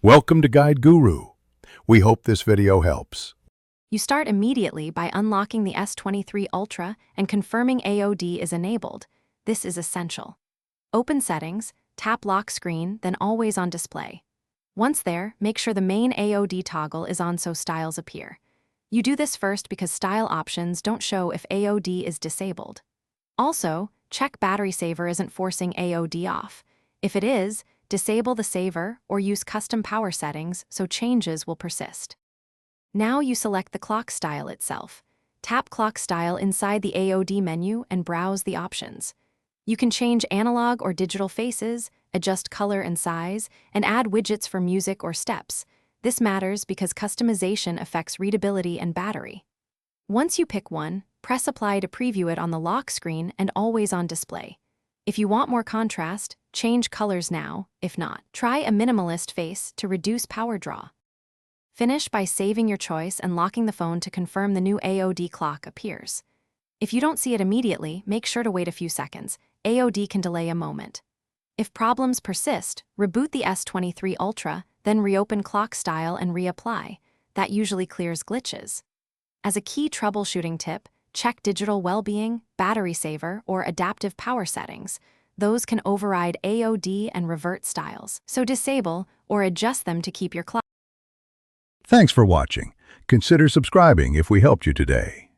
Welcome to Guide Guru. We hope this video helps. You start immediately by unlocking the S23 Ultra and confirming AOD is enabled. This is essential. Open Settings, tap Lock Screen, then Always on Display. Once there, make sure the main AOD toggle is on so styles appear. You do this first because style options don't show if AOD is disabled. Also, check battery saver isn't forcing AOD off. If it is, disable the saver or use custom power settings so changes will persist. Now you select the clock style itself. Tap Clock Style inside the AOD menu and browse the options. You can change analog or digital faces, adjust color and size, and add widgets for music or steps. This matters because customization affects readability and battery. Once you pick one, press Apply to preview it on the lock screen and Always on Display. If you want more contrast, change colors now. If not, try a minimalist face to reduce power draw. Finish by saving your choice and locking the phone to confirm the new AOD clock appears. If you don't see it immediately, make sure to wait a few seconds. AOD can delay a moment. If problems persist, reboot the S23 Ultra, then reopen Clock Style and reapply. That usually clears glitches. As a key troubleshooting tip, check digital well-being, battery saver, or adaptive power settings. Those can override AOD and revert styles, so disable or adjust them to keep your clock. Thanks for watching. Consider subscribing if we helped you today.